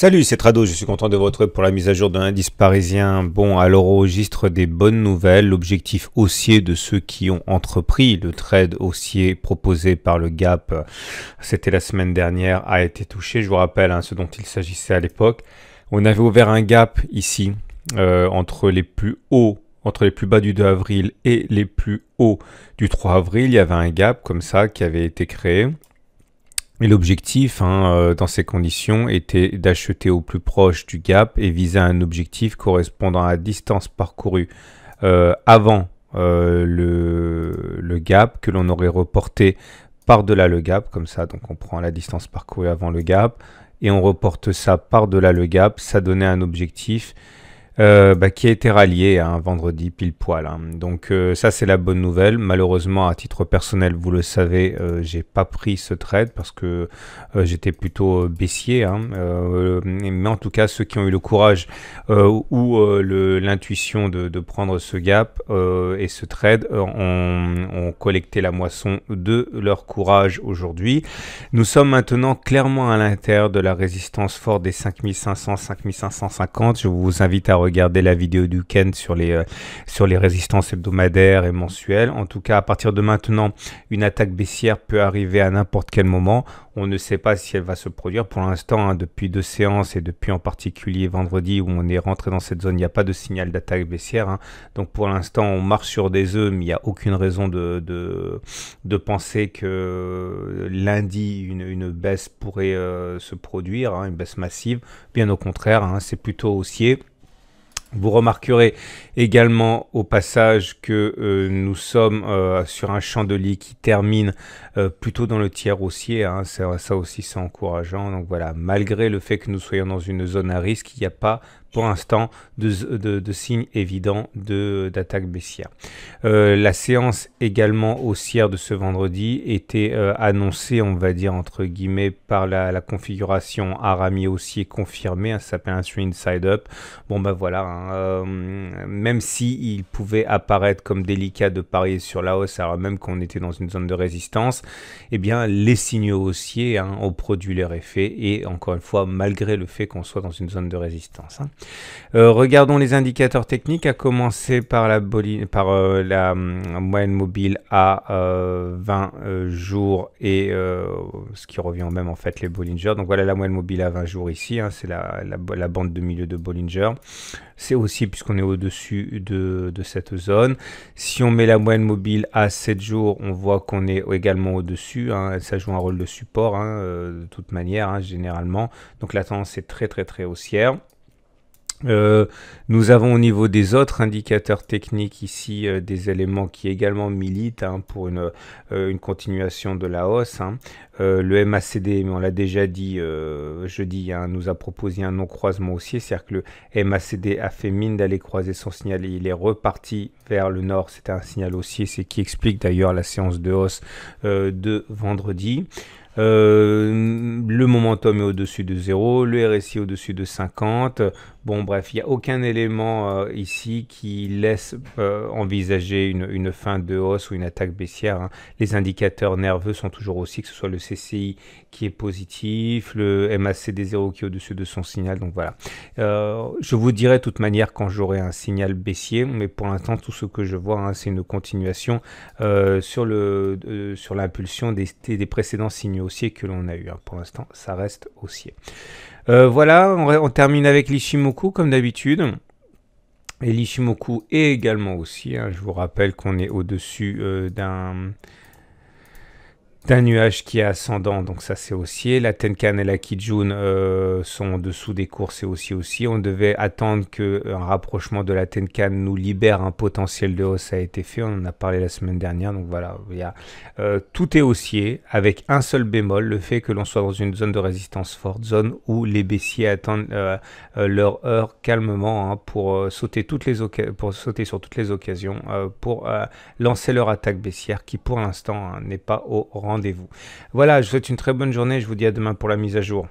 Salut, c'est Trado, je suis content de vous retrouver pour la mise à jour de l'indice parisien. Bon, alors au registre des bonnes nouvelles, l'objectif haussier de ceux qui ont entrepris le trade haussier proposé par le Gap, c'était la semaine dernière, a été touché. Je vous rappelle ce dont il s'agissait à l'époque. On avait ouvert un gap ici entre les plus hauts, entre les plus bas du 2 avril et les plus hauts du 3 avril. Il y avait un gap comme ça qui avait été créé. Et l'objectif, dans ces conditions, était d'acheter au plus proche du gap et viser un objectif correspondant à la distance parcourue avant le gap, que l'on aurait reporté par-delà le gap, comme ça. Donc on prend la distance parcourue avant le gap et on reporte ça par-delà le gap. Ça donnait un objectif qui a été rallié vendredi pile poil. Donc ça c'est la bonne nouvelle. Malheureusement à titre personnel, vous le savez, j'ai pas pris ce trade parce que j'étais plutôt baissier. Mais en tout cas ceux qui ont eu le courage ou l'intuition de prendre ce gap et ce trade ont collecté la moisson de leur courage aujourd'hui. Nous sommes maintenant clairement à l'intérieur de la résistance forte des 5500, 5550. Je vous invite à regarder la vidéo du Ken sur les résistances hebdomadaires et mensuelles. En tout cas, à partir de maintenant, une attaque baissière peut arriver à n'importe quel moment. On ne sait pas si elle va se produire. Pour l'instant, depuis 2 séances et depuis en particulier vendredi où on est rentré dans cette zone, il n'y a pas de signal d'attaque baissière. Donc pour l'instant, on marche sur des œufs, mais il n'y a aucune raison de penser que lundi, une baisse pourrait se produire, une baisse massive. Bien au contraire, c'est plutôt haussier. Vous remarquerez également au passage que nous sommes sur un chandelier qui termine plutôt dans le tiers haussier. Ça aussi c'est encourageant. Donc voilà, malgré le fait que nous soyons dans une zone à risque, il n'y a pas pour l'instant de signe évident d'attaque baissière. La séance également haussière de ce vendredi était annoncée, on va dire entre guillemets, par la configuration Arami haussier confirmée. Ça s'appelle un swing side up. Bon ben voilà, même si il pouvait apparaître comme délicat de parier sur la hausse, alors même qu'on était dans une zone de résistance, eh bien les signaux haussiers ont produit leur effet, et encore une fois malgré le fait qu'on soit dans une zone de résistance. Regardons les indicateurs techniques, à commencer par la moyenne mobile à 20 jours et ce qui revient au même en fait les Bollinger. Donc voilà la moyenne mobile à 20 jours ici, c'est la bande de milieu de Bollinger. C'est aussi puisqu'on est au-dessus de cette zone. Si on met la moyenne mobile à 7 jours, on voit qu'on est également au-dessus. Ça joue un rôle de support de toute manière, généralement. Donc la tendance est très très très haussière. Nous avons au niveau des autres indicateurs techniques ici des éléments qui également militent pour une continuation de la hausse. Le MACD, mais on l'a déjà dit jeudi, nous a proposé un non-croisement haussier, c'est-à-dire que le MACD a fait mine d'aller croiser son signal et il est reparti vers le nord. C'était un signal haussier, c'est qui explique d'ailleurs la séance de hausse de vendredi. Le momentum est au-dessus de 0, le RSI au-dessus de 50. Bon bref, il n'y a aucun élément ici qui laisse envisager une fin de hausse ou une attaque baissière. Les indicateurs nerveux sont toujours aussi, que ce soit le CCI qui est positif, le MACD 0 qui est au-dessus de son signal. Donc voilà, je vous dirai de toute manière quand j'aurai un signal baissier, mais pour l'instant tout ce que je vois c'est une continuation sur l'impulsion des précédents signaux haussiers que l'on a eu. Pour l'instant ça reste haussier. Voilà, on termine avec l'Ichimoku comme d'habitude. Et l'Ichimoku est également aussi, je vous rappelle qu'on est au-dessus d'un nuage qui est ascendant, donc ça c'est haussier. La Tenkan et la Kijun sont en dessous des cours, c'est aussi. On devait attendre qu'un rapprochement de la Tenkan nous libère un potentiel de hausse, ça a été fait, on en a parlé la semaine dernière. Donc voilà, tout est haussier avec un seul bémol, le fait que l'on soit dans une zone de résistance forte, zone où les baissiers attendent leur heure calmement pour sauter sur toutes les occasions, pour lancer leur attaque baissière qui pour l'instant n'est pas au rendez-vous. Voilà, je vous souhaite une très bonne journée, je vous dis à demain pour la mise à jour.